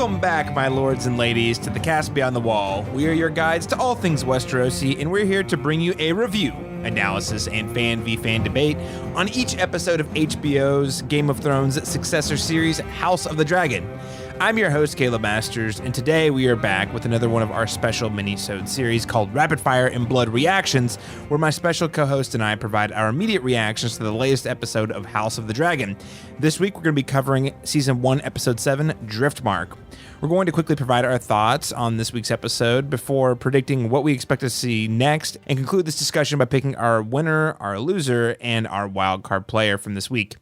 Welcome back, my lords and ladies, to the Cast Beyond the Wall. We are your guides to all things Westerosi, and we're here to bring you a review, analysis, and fan v fan debate on each episode of HBO's Game of Thrones successor series, House of the Dragon. I'm your host, Caleb Masters, and today we are back with another one of our special mini-sode series called Rapidfire and Blood Reactions, where my special co-host and I provide our immediate reactions to the latest episode of House of the Dragon. This week, we're going to be covering Season 1, Episode 7, Driftmark. We're going to quickly provide our thoughts on this week's episode before predicting what we expect to see next, and conclude this discussion by picking our winner, our loser, and our wildcard player from this week.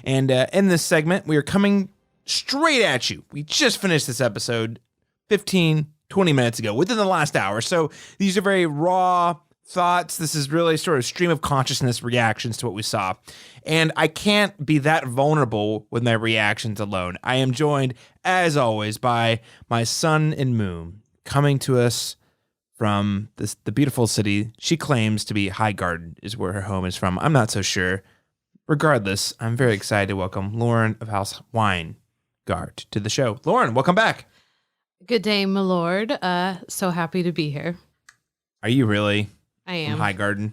And in this segment, we are coming straight at you. We just finished this episode 15, 20 minutes ago, within the last hour. So these are very raw thoughts. This is really sort of stream of consciousness reactions to what we saw. And I can't be that vulnerable with my reactions alone. I am joined, as always, by my sun and moon, coming to us from the beautiful city she claims to be Highgarden is where her home is from. I'm not so sure. Regardless, I'm very excited to welcome Lauren of House Wine Guard to the show. Lauren, welcome back. Good day, my lord. So happy to be here. Are you really? I am. From Highgarden?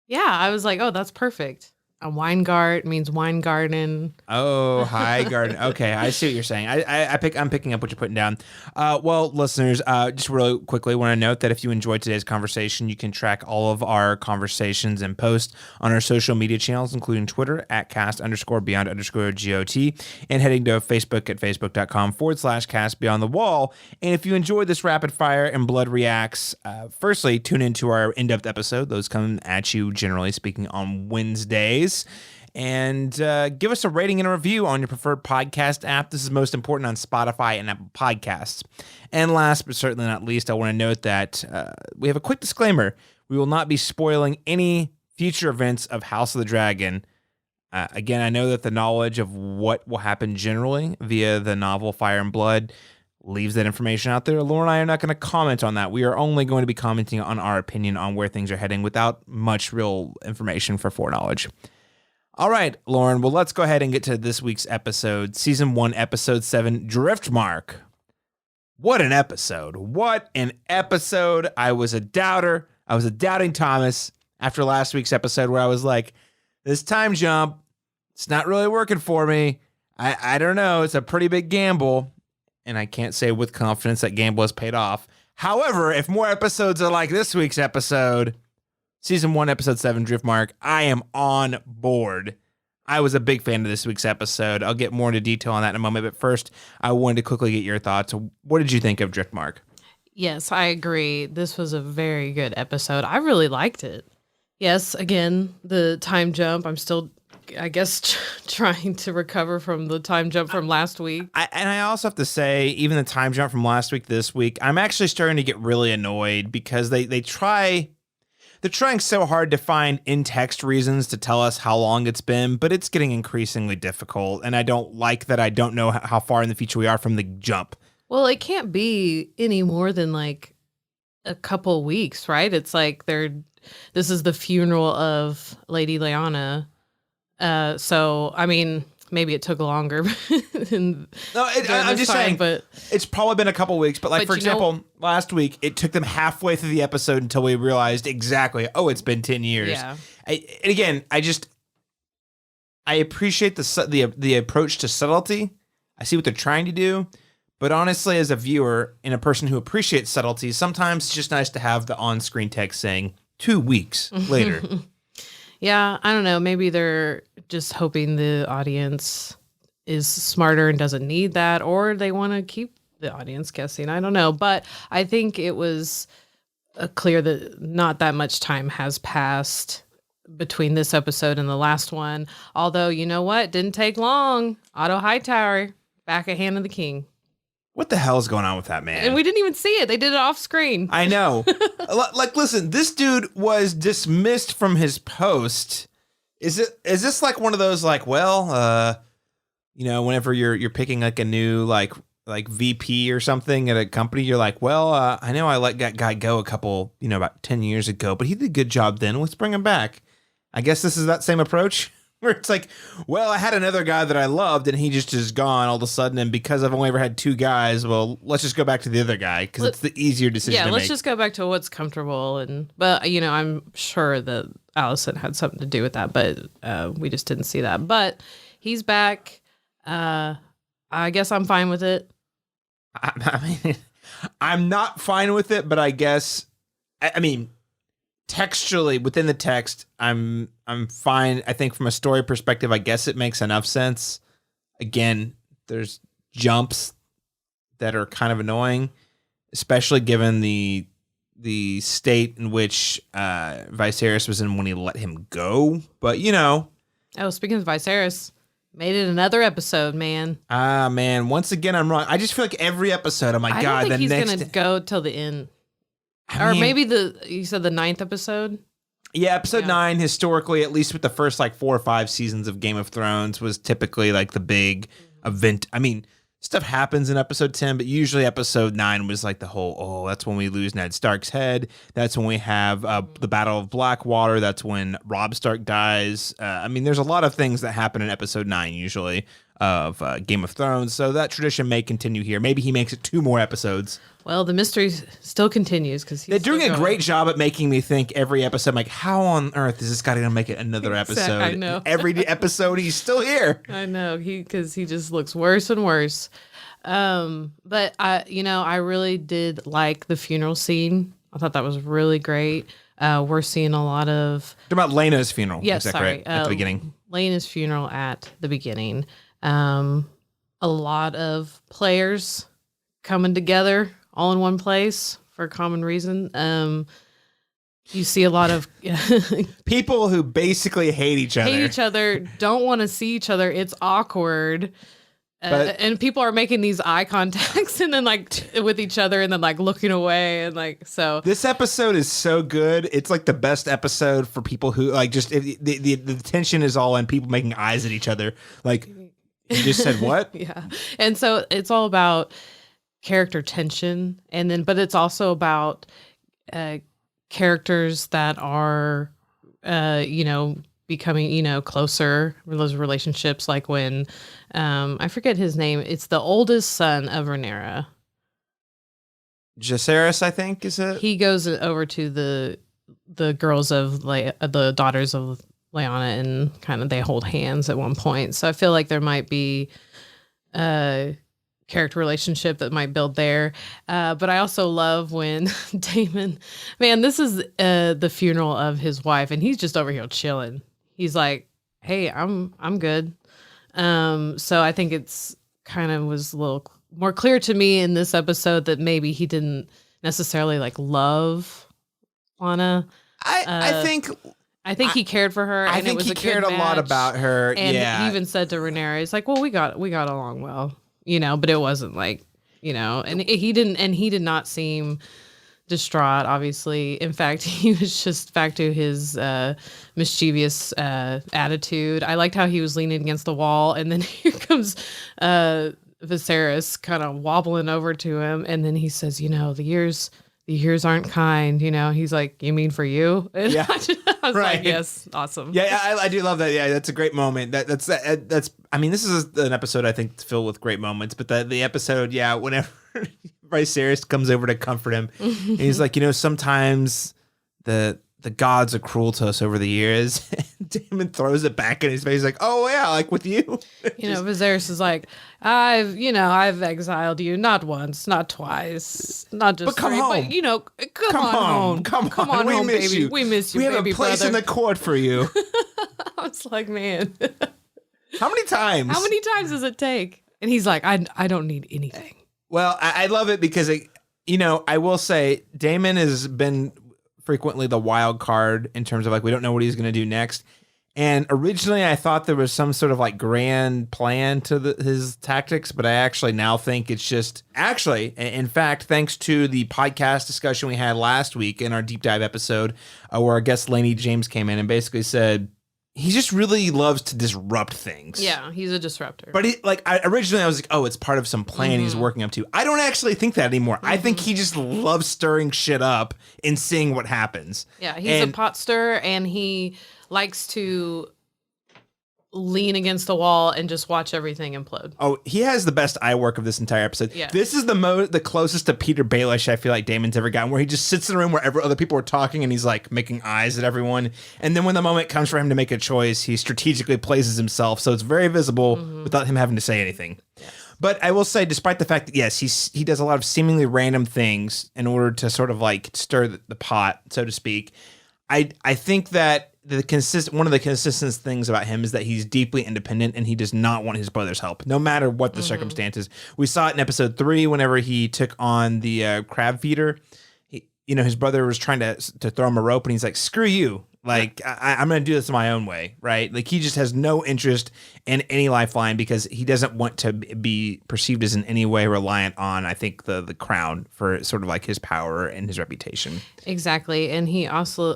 Yeah, I was like, oh, that's perfect. A wine guard means wine garden. Oh, Highgarden. Okay, I see what you're saying. I'm picking up what you're putting down. Well, listeners, just really quickly want to note that if you enjoyed today's conversation, you can track all of our conversations and posts on our social media channels, including Twitter at cast_beyond_GOT, and heading to Facebook at facebook.com/cast beyond the wall. And if you enjoyed this rapid fire and blood reacts, firstly, tune into our in-depth episode. Those come at you, generally speaking, on Wednesdays. And give us a rating and a review on your preferred podcast app. This is most important on Spotify and Apple Podcasts. And last but certainly not least, I want to note that we have a quick disclaimer. We will not be spoiling any future events of House of the Dragon. Again, I know that the knowledge of what will happen generally via the novel Fire and Blood leaves that information out there. Lauren and I are not going to comment on that. We are only going to be commenting on our opinion on where things are heading without much real information for foreknowledge. All right, Lauren, well, let's go ahead and get to this week's episode, Season 1, Episode 7, Driftmark. What an episode. What an episode. I was a doubter. I was a doubting Thomas after last week's episode where I was like, this time jump, it's not really working for me. I don't know. It's a pretty big gamble, and I can't say with confidence that gamble has paid off. However, if more episodes are like this week's episode, Season 1, Episode 7, Driftmark, I am on board. I was a big fan of this week's episode. I'll get more into detail on that in a moment, but first, I wanted to quickly get your thoughts. What did you think of Driftmark? Yes, I agree. This was a very good episode. I really liked it. Yes, again, the time jump. I'm still, I guess, trying to recover from the time jump from last week. I also have to say, even the time jump from last week, this week, I'm actually starting to get really annoyed because they're trying so hard to find in-text reasons to tell us how long it's been, but it's getting increasingly difficult, and I don't like that I don't know how far in the future we are from the jump. Well, it can't be any more than like a couple weeks, right? It's like this is the funeral of Lady Laena. So, I mean, maybe it took longer. I'm just saying, but it's probably been a couple weeks. But for example, last week, it took them halfway through the episode until we realized exactly, it's been 10 years. Yeah. And again, I appreciate the approach to subtlety. I see what they're trying to do. But honestly, as a viewer and a person who appreciates subtlety, sometimes it's just nice to have the on-screen text saying 2 weeks later. Yeah, I don't know. Maybe they're just hoping the audience is smarter and doesn't need that, or they want to keep the audience guessing. I don't know. But I think it was clear that not that much time has passed between this episode and the last one. Although, you know what? Didn't take long. Otto Hightower, back at Hand of the King. What the hell is going on with that man? And we didn't even see it. They did it off screen. I know. Listen, this dude was dismissed from his post. Is this like one of those whenever you're picking like a new like VP or something at a company, you're like, I know I let that guy go a couple, about 10 years ago, but he did a good job then. Let's bring him back. I guess this is that same approach. Where it's like, well, I had another guy that I loved and he just is gone all of a sudden. And because I've only ever had 2 guys, well, let's just go back to the other guy because it's the easier decision to make. Yeah, let's just go back to what's comfortable. But, I'm sure that Allison had something to do with that, but we just didn't see that. But he's back. I guess I'm fine with it. I mean, I'm not fine with it, but I guess, I mean, textually within the text, I'm fine. I think from a story perspective, I guess it makes enough sense. Again, there's jumps that are kind of annoying, especially given the state in which Viserys was in when he let him go. But Oh, speaking of Viserys, made it another episode, man. Man, once again I'm wrong. I just feel like every episode, oh my God, I don't think he's gonna go till the end. Or maybe you said the 9th episode? Yeah, episode 9, historically, at least with the first 4 or 5 seasons of Game of Thrones, was typically the big event. I mean, stuff happens in episode 10, but usually episode 9 was the whole, that's when we lose Ned Stark's head. That's when we have the Battle of Blackwater. That's when Robb Stark dies. I mean, there's a lot of things that happen in episode 9 usually of Game of Thrones. So that tradition may continue here. Maybe he makes it 2 more episodes. Well, the mystery still continues because they're doing a great job at making me think every episode, how on earth is this guy going to make it another episode? I know. Every episode, he's still here. I know because he just looks worse and worse. But I really did like the funeral scene. I thought that was really great. We're seeing a lot of about Laena's funeral. Yes, right? At the beginning. Laena's funeral at the beginning. A lot of players coming together all in one place for a common reason. You see a lot of people who basically hate each other, don't want to see each other. It's awkward. And people are making these eye contacts and then with each other and then looking away and so. This episode is so good. It's the best episode for people who just if the tension is all in people making eyes at each other. You just said what? Yeah. And so it's all about character tension but it's also about characters that are becoming closer, those relationships, when I forget his name, it's the oldest son of Rhaenyra. Jacaerys, I think, is it? He goes over to the girls of the daughters of Laena and kind of they hold hands at one point. So I feel like there might be character relationship that might build there. But I also love when Daemon, man, this is the funeral of his wife and he's just over here chilling. He's like, hey, I'm good. So I think it's kind of was a little more clear to me in this episode that maybe he didn't necessarily love Laena. I think he cared for her. I and think it was he cared a lot about her. And he even said to Rhaenyra, he's like, well, we got along well, but it wasn't and he did not seem distraught, obviously. In fact, he was just back to his mischievous attitude. I liked how he was leaning against the wall, and then here comes Viserys kind of wobbling over to him, and then he says, the years aren't kind, He's like, you mean for you? And yeah. I was like, yes, awesome. Yeah, I do love that. Yeah, that's a great moment. That's I mean, this is an episode I think filled with great moments, but the episode, yeah, whenever Viserys comes over to comfort him, and he's like, sometimes the gods are cruel to us over the years. Daemon throws it back in his face, like, oh yeah, with you. Viserys is like, I've exiled you not once, not twice, not just but come 3, home. But come on home. Come on we home, miss baby. You. We miss you, we baby have a place brother. in the court for you. I was like, man. How many times? How many times does it take? And he's like, I don't need anything. Well, I love it because, I will say Daemon has been frequently the wild card in terms of we don't know what he's going to do next. And originally I thought there was some sort of grand plan to his tactics, but I actually now think it's just in fact, thanks to the podcast discussion we had last week in our deep dive episode where our guest Lainey James came in and basically said, he just really loves to disrupt things. Yeah, he's a disruptor. But originally I was like, oh, it's part of some plan he's working up to. I don't actually think that anymore. I think he just loves stirring shit up and seeing what happens. Yeah, he's a pot stirrer and he likes to lean against the wall and just watch everything implode. Oh, he has the best eye work of this entire episode. Yeah. This is the closest to Peter Baelish I feel like Damon's ever gotten, where he just sits in a room where other people are talking and he's like making eyes at everyone. And then when the moment comes for him to make a choice, he strategically places himself so it's very visible without him having to say anything. Yes. But I will say, despite the fact that, yes, he does a lot of seemingly random things in order to sort of like stir the pot, so to speak, I think that one of the consistent things about him is that he's deeply independent and he does not want his brother's help, no matter what the circumstances. We saw it in episode 3 whenever he took on the crab feeder. His brother was trying to throw him a rope and he's like, screw you. Like, I'm going to do this my own way, right? Like, he just has no interest in any lifeline because he doesn't want to be perceived as in any way reliant on, I think, the crown for sort of like his power and his reputation. Exactly. And he also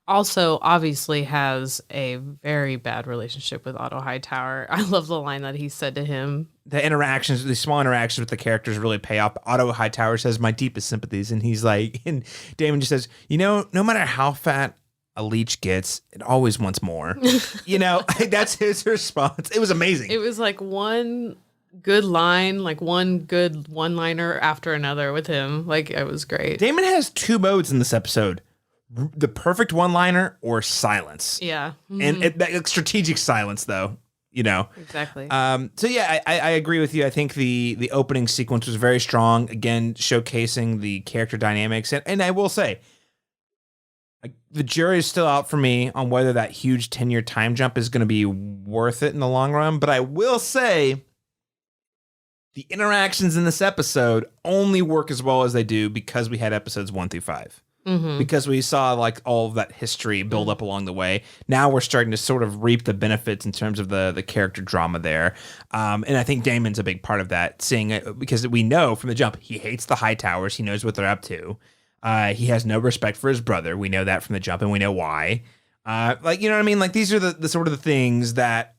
obviously has a very bad relationship with Otto Hightower. I love the line that he said to him. The small interactions with the characters really pay off. Otto Hightower says, my deepest sympathies. And he's like, and Daemon just says, no matter how fat a leech gets, it always wants more. That's his response. It was amazing. It was like one good line, like one good one-liner after another with him. Like, it was great. Daemon has 2 modes in this episode. The perfect one-liner or silence. Yeah. And that strategic silence, though, Exactly. So, yeah, I agree with you. I think the opening sequence was very strong, again, showcasing the character dynamics. And I will say, the jury is still out for me on whether that huge 10-year time jump is going to be worth it in the long run. But I will say the interactions in this episode only work as well as they do because we had episodes 1 through 5. Because we saw like all of that history build up along the way. Now we're starting to sort of reap the benefits in terms of the character drama there. And I think Damon's a big part of that, seeing it because we know from the jump, he hates the Hightowers. He knows what they're up to. He has no respect for his brother. We know that from the jump, and we know why. You know what I mean? Like, these are the sort of the things that,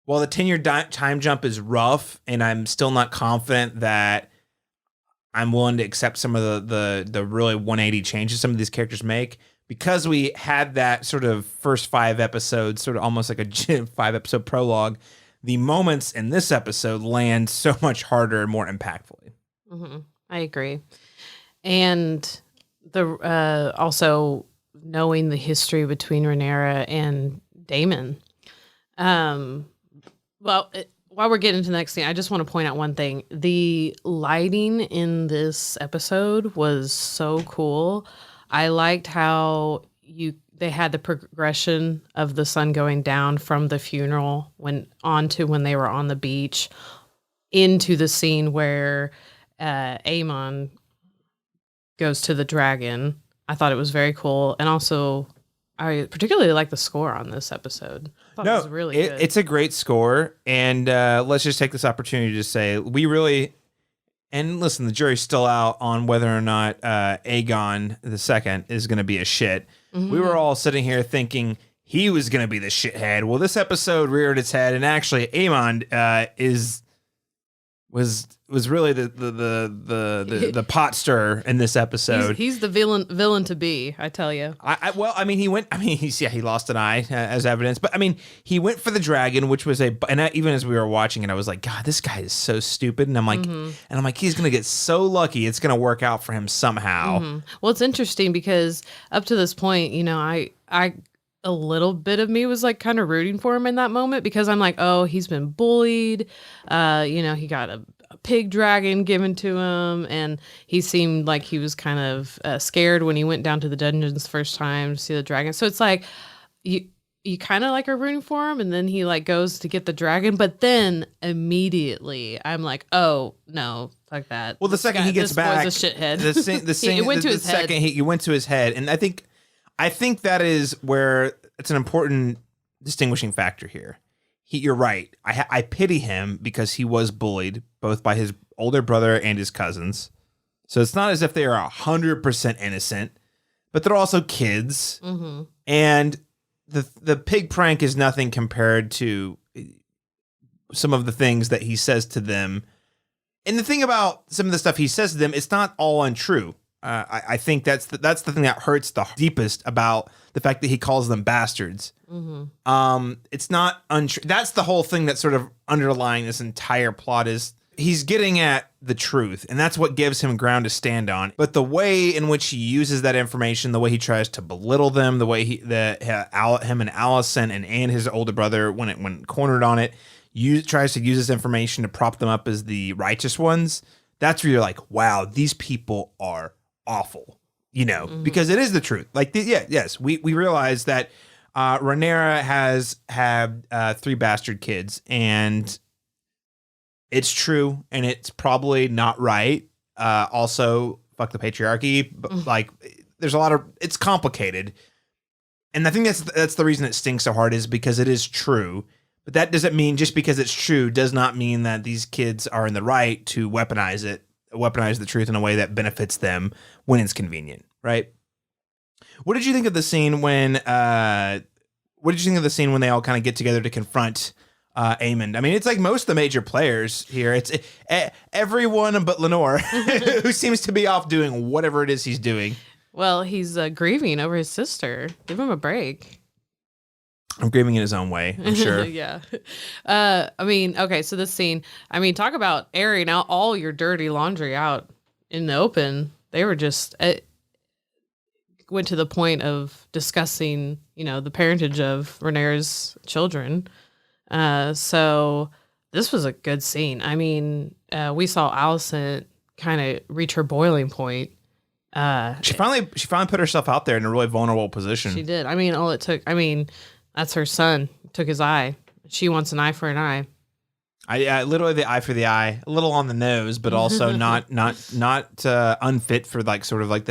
while the 10-year time jump is rough, and I'm still not confident that I'm willing to accept some of the really 180 changes some of these characters make, because we had that sort of first 5 episodes, sort of almost like a 5-episode prologue, the moments in this episode land so much harder and more impactfully. I agree. And the also knowing the history between Rhaenyra and Daemon. While we're getting into the next thing, I just want to point out one thing. The lighting in this episode was so cool. I liked how they had the progression of the sun going down from the funeral when they were on the beach into the scene where Aemond goes to the dragon. I thought it was very cool. And also, I particularly like the score on this episode. I thought it was really good. It's a great score. And let's just take this opportunity to say, and listen, the jury's still out on whether or not Aegon II is going to be a shit. We were all sitting here thinking he was going to be the shithead. Well, this episode reared its head, and actually Aemond was really the pot stirrer in this episode. He's the villain to be, I tell you. He lost an eye as evidence, but I mean, he went for the dragon, which was even as we were watching it, I was like, God, this guy is so stupid. And I'm like, he's going to get so lucky. It's going to work out for him somehow. Well, it's interesting because up to this point, I a little bit of me was like kind of rooting for him in that moment because I'm like, oh, he's been bullied. He got a pig dragon given to him, and he seemed like he was kind of scared when he went down to the dungeons the first time to see the dragon. So it's like you kind of like are rooting for him, and then he like goes to get the dragon, but then immediately I'm like, oh no, fuck that. Well, the second he gets back, this boy's a shithead. It went to his head. He went to his head, and I think that is where it's an important distinguishing factor here. You're right. I pity him because he was bullied both by his older brother and his cousins. So it's not as if they are 100% innocent, but they're also kids. And the pig prank is nothing compared to some of the things that he says to them. And the thing about some of the stuff he says to them, it's not all untrue. I think that's the thing that hurts the deepest about the fact that he calls them bastards. It's not untrue. That's the whole thing that's sort of underlying this entire plot is he's getting at the truth, and that's what gives him ground to stand on. But the way in which he uses that information, the way he tries to belittle them, the way him and Alicent and his older brother, when cornered on it, tries to use this information to prop them up as the righteous ones. That's where you're like, wow, these people are awful, because it is the truth. Like, yes, we realize that Rhaenyra has had 3 bastard kids, and it's true, and it's probably not right. Also, fuck the patriarchy, but like, there's a lot of, it's complicated, and I think that's the reason it stings so hard is because it is true. But that doesn't mean just because it's true does not mean that these kids are in the right to weaponize the truth in a way that benefits them when it's convenient, right? What did you think of the scene when? What did you think of the scene when they all kind of get together to confront Aemond? I mean, it's like most of the major players here. It's everyone but Laenor, who seems to be off doing whatever it is he's doing. Well, he's grieving over his sister. Give him a break. I'm grieving in his own way, I'm sure. Yeah. I mean, okay, so this scene, I mean, talk about airing out all your dirty laundry out in the open. They were just, went to the point of discussing, the parentage of Rhaenyra's children. So this was a good scene. I mean, we saw Alicent kind of reach her boiling point. She finally put herself out there in a really vulnerable position. She did. I mean, all it took, that's her son. Took his eye. She wants an eye for an eye. I literally the eye for the eye, a little on the nose, but also not unfit for like sort of like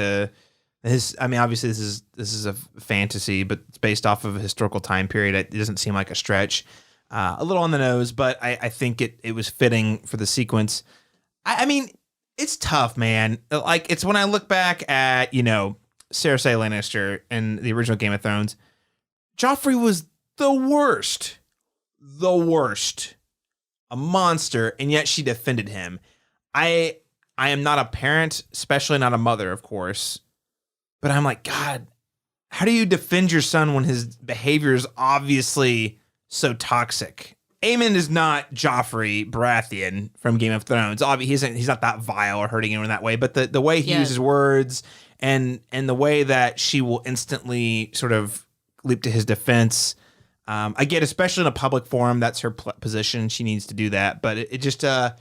his. I mean, obviously this is a fantasy, but it's based off of a historical time period. It doesn't seem like a stretch. A little on the nose, but I think it was fitting for the sequence. I mean, it's tough, man. Like, it's when I look back at Cersei Lannister in the original Game of Thrones. Joffrey was the worst, a monster, and yet she defended him. I am not a parent, especially not a mother, of course, but I'm like, God, how do you defend your son when his behavior is obviously so toxic? Aemond is not Joffrey Baratheon from Game of Thrones. Obviously, he's not that vile or hurting anyone that way, but the way he uses words and the way that she will instantly sort of leap to his defense. I get, especially in a public forum, that's her position. She needs to do that. But it just, I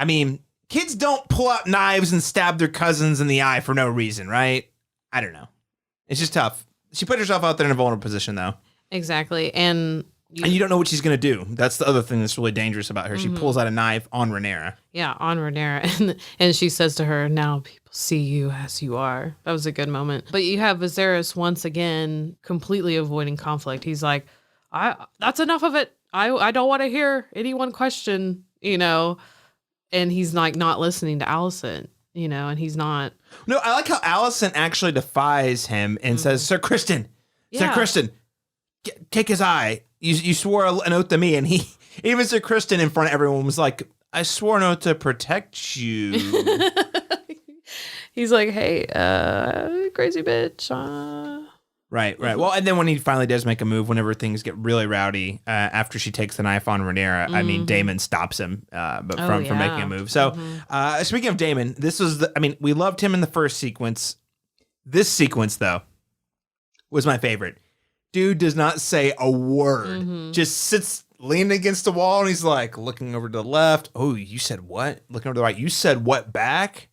mean, kids don't pull out knives and stab their cousins in the eye for no reason, right? I don't know. It's just tough. She put herself out there in a vulnerable position, though. Exactly. And you don't know what she's going to do. That's the other thing that's really dangerous about her. She pulls out a knife on Rhaenyra. Yeah, on Rhaenyra. And she says to her, now people see you as you are. That was a good moment. But you have Viserys once again completely avoiding conflict. He's like, that's enough of it. I don't want to hear anyone question, and he's like not listening to Alicent, and he's not. No, I like how Alicent actually defies him and says, Sir Criston, take his eye. You swore an oath to me, and even Sir Criston in front of everyone was like, I swore an oath to protect you. He's like, hey, crazy bitch. Right. Well, and then when he finally does make a move, whenever things get really rowdy, after she takes the knife on Rhaenyra, I mean, Daemon stops him from making a move. So speaking of Daemon, this was we loved him in the first sequence. This sequence, though, was my favorite. Dude does not say a word. Just sits leaning against the wall, and he's like looking over to the left. Oh, you said what? Looking over to the right. You said what back?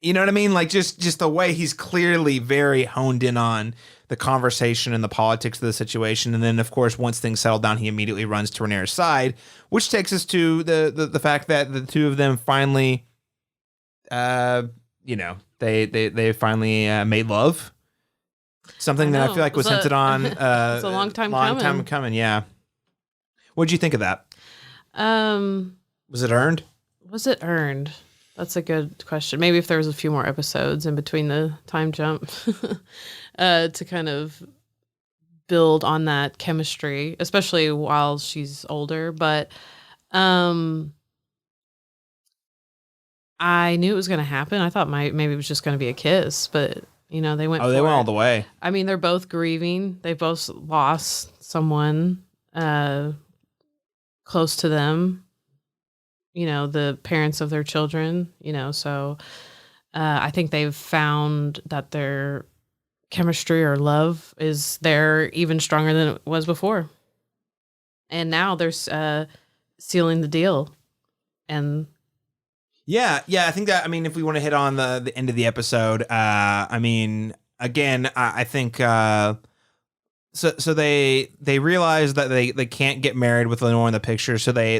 You know what I mean? Like just the way he's clearly very honed in on the conversation and the politics of the situation. And then, of course, once things settle down, he immediately runs to Rhaenyra's side, which takes us to the fact that the two of them finally, they finally made love. Something that I feel like was hinted on. It's a long time coming. Yeah. What did you think of that? Was it earned? Was it earned? That's a good question. Maybe if there was a few more episodes in between the time jump to kind of build on that chemistry, especially while she's older. But I I knew it was going to happen. I thought maybe it was just going to be a kiss, but they went. Oh, they went all the way. I mean, they're both grieving. They both lost someone close to them. The parents of their children. So I think they've found that their chemistry or love is there even stronger than it was before. And now they're sealing the deal. And yeah, I think that, if we want to hit on the end of the episode, again, I think so they realize that they can't get married with Laenor in the picture, so they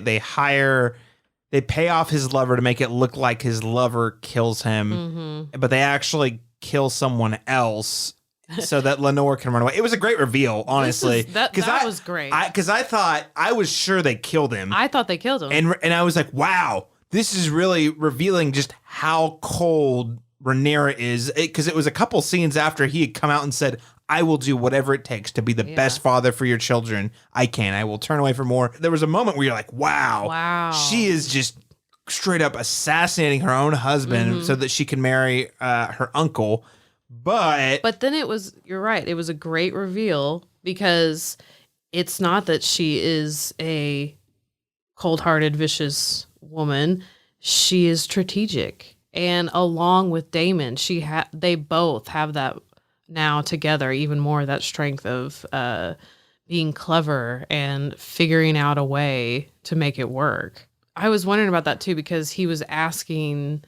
pay off his lover to make it look like his lover kills him, but they actually kill someone else so that Laenor can run away. It was a great reveal, honestly. That was great. Because I was sure they killed him. I thought they killed him. And I was like, wow, this is really revealing just how cold Rhaenyra is. Because it was a couple scenes after he had come out and said, I will do whatever it takes to be the best father for your children. I will turn away from more. There was a moment where you're like, wow. She is just straight up assassinating her own husband so that she can marry her uncle. But then you're right. It was a great reveal because it's not that she is a cold-hearted, vicious woman. She is strategic. And along with Daemon, they both have that now together, even more that strength of being clever and figuring out a way to make it work. I was wondering about that too, because he was asking,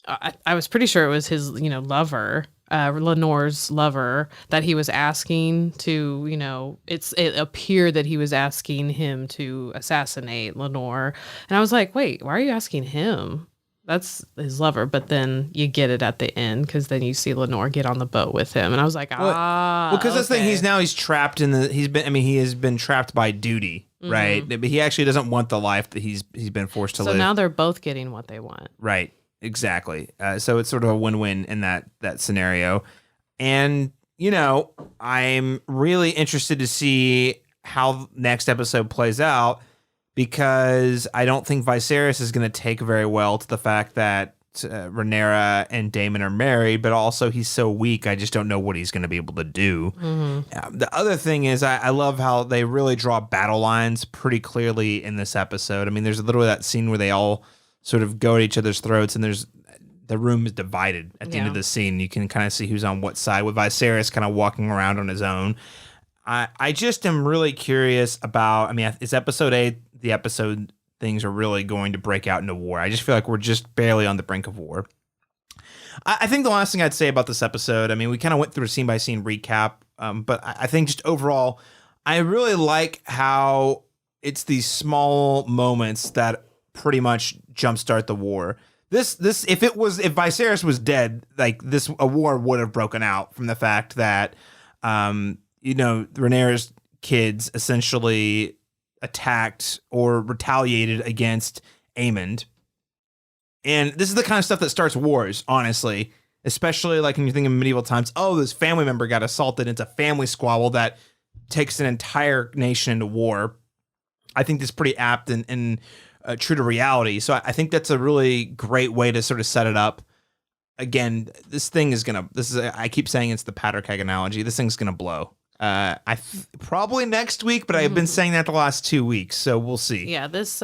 I was pretty sure it was his, lover, Laenor's lover, that he was asking to, it appeared that he was asking him to assassinate Laenor. And I was like, wait, why are you asking him? That's his lover. But then you get it at the end, because then you see Laenor get on the boat with him. And I was like, well, because that's the thing, he's trapped he has been trapped by duty, right? But he actually doesn't want the life that he's been forced to live. So now they're both getting what they want. Right. Exactly. So it's sort of a win-win in that scenario. And, I'm really interested to see how next episode plays out, because I don't think Viserys is going to take very well to the fact that Rhaenyra and Daemon are married, but also he's so weak, I just don't know what he's going to be able to do. The other thing is I love how they really draw battle lines pretty clearly in this episode. There's literally that scene where they all sort of go at each other's throats, and the room is divided at the end of the scene. You can kind of see who's on what side, with Viserys kind of walking around on his own. I just am really curious about, it's episode 8, the episode things are really going to break out into war. I just feel like we're just barely on the brink of war. I think the last thing I'd say about this episode, we kind of went through a scene by scene recap, but I think just overall, I really like how it's these small moments that pretty much jumpstart the war. If Viserys was dead, a war would have broken out from the fact that, Rhaenyra's kids essentially attacked or retaliated against Aemond. And this is the kind of stuff that starts wars, honestly, especially like when you think of medieval times. Oh, this family member got assaulted. It's a family squabble that takes an entire nation into war. I think that's pretty apt and true to reality. So I think that's a really great way to sort of set it up. Again, I keep saying it's the powder keg analogy. This thing's going to blow. Probably next week, but I've been saying that the last 2 weeks, so we'll see. Yeah, this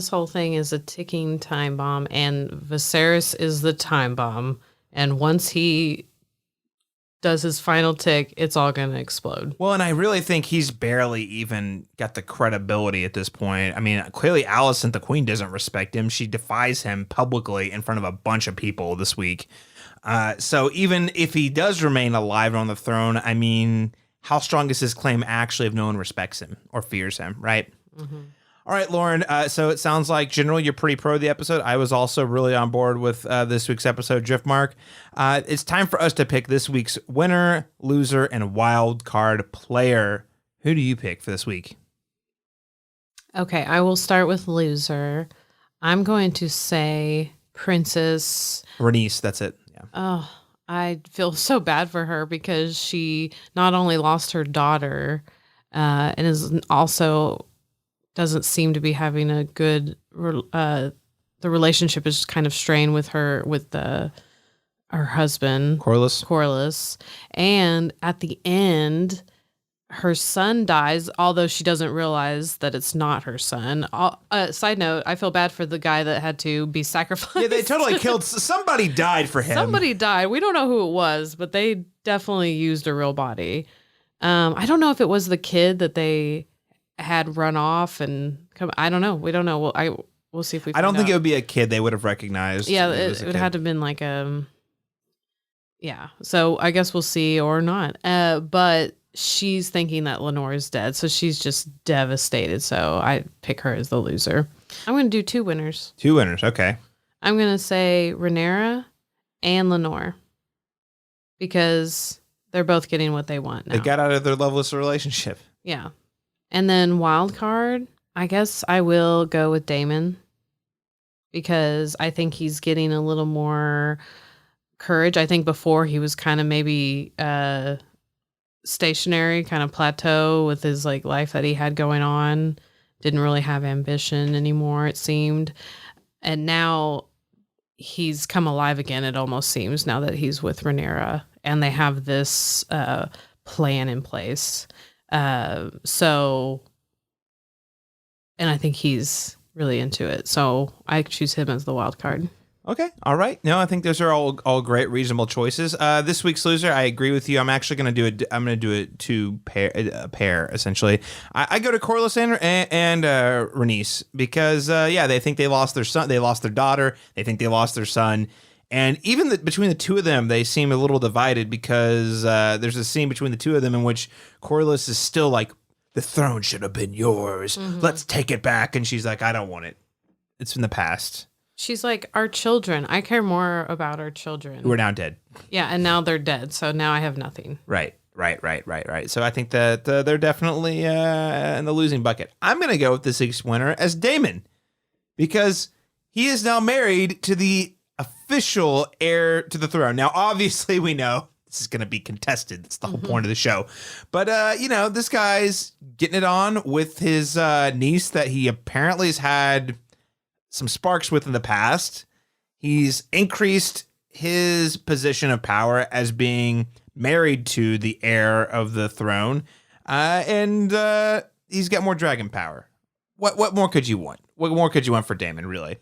whole thing is a ticking time bomb, and Viserys is the time bomb. And once he does his final tick, it's all going to explode. Well, and I really think he's barely even got the credibility at this point. Clearly Alicent, the queen, doesn't respect him. She defies him publicly in front of a bunch of people this week. So even if he does remain alive on the throne, how strong is his claim actually if no one respects him or fears him, right? All right, Lauren. So it sounds like generally you're pretty pro the episode. I was also really on board with this week's episode, Driftmark. It's time for us to pick this week's winner, loser, and wild card player. Who do you pick for this week? Okay, I will start with loser. I'm going to say Princess Rhaenys. That's it. Yeah. Oh, I feel so bad for her because she not only lost her daughter, and is also doesn't seem to be having a good the relationship is kind of strained with her her husband Corlys, and at the end her son dies, although she doesn't realize that it's not her son. Side note, I feel bad for the guy that had to be sacrificed. Yeah, they totally killed. Somebody died for him. Somebody died. We don't know who it was, but they definitely used a real body. I don't know if it was the kid that they had run off and come. I don't know. We don't know. We'll see if we. I don't think it would be a kid they would have recognized. Yeah, it would have to have been like yeah. So I guess we'll see or not. But she's thinking that Laenor is dead, so she's just devastated. So I pick her as the loser. I'm going to do 2 winners. 2 winners, okay. I'm going to say Rhaenyra and Laenor because they're both getting what they want now. They got out of their loveless relationship. Yeah. And then wild card, I guess I will go with Daemon because I think he's getting a little more courage. I think before he was kind of maybe stationary, kind of plateau with his like life that he had going on. Didn't really have ambition anymore, it seemed. And now he's come alive again, it almost seems, now that he's with Rhaenyra and they have this plan in place. So, and I think he's really into it. So I choose him as the wild card. Okay. All right. No, I think those are all great, reasonable choices. This week's loser, I agree with you. I'm actually going to do a 2 pair essentially. I go to Corlys and Rhaenys because they think they lost their son, they lost their daughter, they think they lost their son, and even between the 2 of them, they seem a little divided because there's a scene between the 2 of them in which Corlys is still like, the throne should have been yours. Mm-hmm. Let's take it back, and she's like, I don't want it. It's in the past. She's like, our children. I care more about our children. Who are now dead. Yeah, and now they're dead, so now I have nothing. Right. So I think that they're definitely in the losing bucket. I'm going to go with this week's winner as Daemon because he is now married to the official heir to the throne. Now, obviously, we know this is going to be contested. That's the whole point of the show. But, this guy's getting it on with his niece that he apparently has had some sparks with in the past. He's increased his position of power as being married to the heir of the throne, and he's got more dragon power. What more could you want? What more could you want for Daemon, really?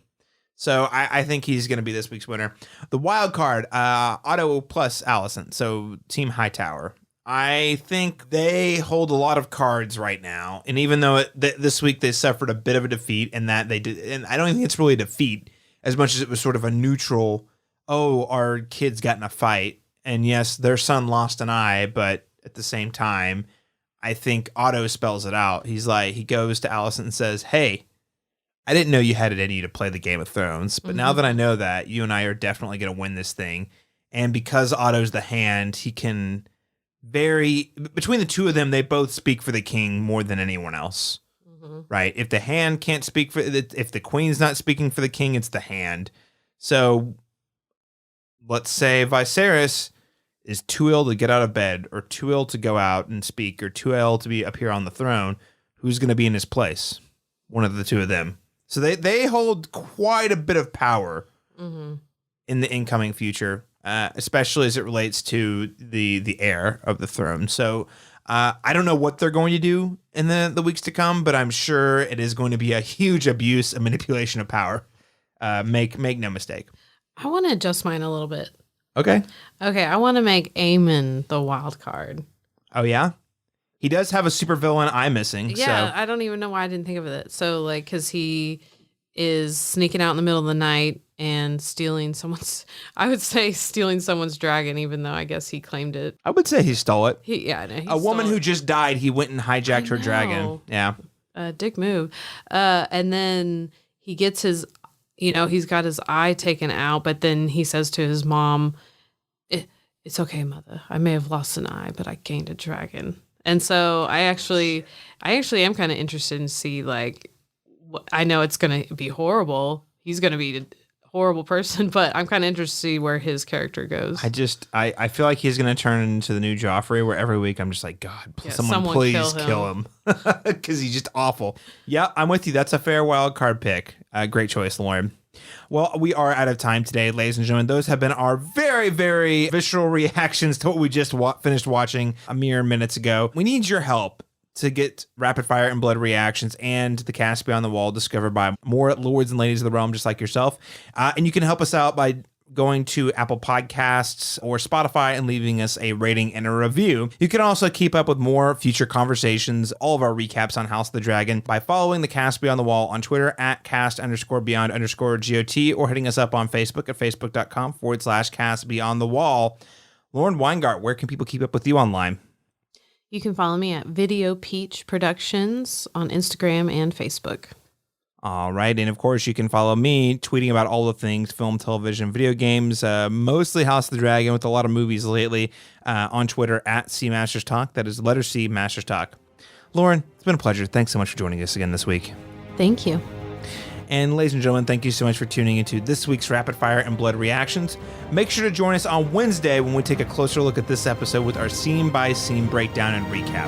So I think he's going to be this week's winner. The wild card, Otto plus Alicent, so Team Hightower. I think they hold a lot of cards right now, and even though this week they suffered a bit of a defeat, and that they did, and I don't think it's really a defeat as much as it was sort of a neutral. Oh, our kids got in a fight, and yes, their son lost an eye, but at the same time, I think Otto spells it out. He's like, he goes to Alicent and says, "Hey, I didn't know you had it in you to play the Game of Thrones, but now that I know that, you and I are definitely going to win this thing, and because Otto's the hand, he can." Between the 2 of them, they both speak for the king more than anyone else, right? If the hand can't speak if the queen's not speaking for the king, it's the hand. So let's say Viserys is too ill to get out of bed, or too ill to go out and speak, or too ill to be up here on the throne. Who's going to be in his place? One of the 2 of them. So they hold quite a bit of power in the incoming future. Especially as it relates to the heir of the throne. So I don't know what they're going to do in the weeks to come, but I'm sure it is going to be a huge abuse and manipulation of power. Make no mistake. I want to adjust mine a little bit. Okay, I want to make Aemond the wild card. Oh, yeah? He does have a supervillain eye missing. Yeah, so. I don't even know why I didn't think of it. So, like, because he is sneaking out in the middle of the night and stealing someone's dragon, even though I guess he claimed it. I would say he stole it. He a woman who just died, he went and hijacked her dragon. Yeah. Dick move. And then he gets he's got his eye taken out, but then he says to his mom, it's okay, mother. I may have lost an eye, but I gained a dragon. And so I actually am kind of interested in see, like, I know it's going to be horrible. He's going to be a horrible person, but I'm kind of interested to see where his character goes. I feel like he's going to turn into the new Joffrey, where every week I'm just like, God, someone please kill him. Because he's just awful. Yeah, I'm with you. That's a fair wild card pick. Great choice, Lauren. Well, we are out of time today, ladies and gentlemen. Those have been our very, very visceral reactions to what we just finished watching a mere minutes ago. We need your help to get Rapid Fire and Blood reactions and the Cast Beyond the Wall discovered by more lords and ladies of the realm just like yourself. And you can help us out by going to Apple Podcasts or Spotify and leaving us a rating and a review. You can also keep up with more future conversations, all of our recaps on House of the Dragon, by following the Cast Beyond the Wall on Twitter at cast_beyond_GOT, or hitting us up on Facebook at facebook.com/cast beyond the wall. Lauren Weingart, where can people keep up with you online? You can follow me at Video Peach Productions on Instagram and Facebook. All right. And of course, you can follow me tweeting about all the things film, television, video games, mostly House of the Dragon with a lot of movies lately, on Twitter at CMastersTalk. That is the letter C, Masters Talk. Lauren, it's been a pleasure. Thanks so much for joining us again this week. Thank you. And ladies and gentlemen, thank you so much for tuning into this week's Rapid Fire and Blood reactions. Make sure to join us on Wednesday when we take a closer look at this episode with our scene-by-scene breakdown and recap.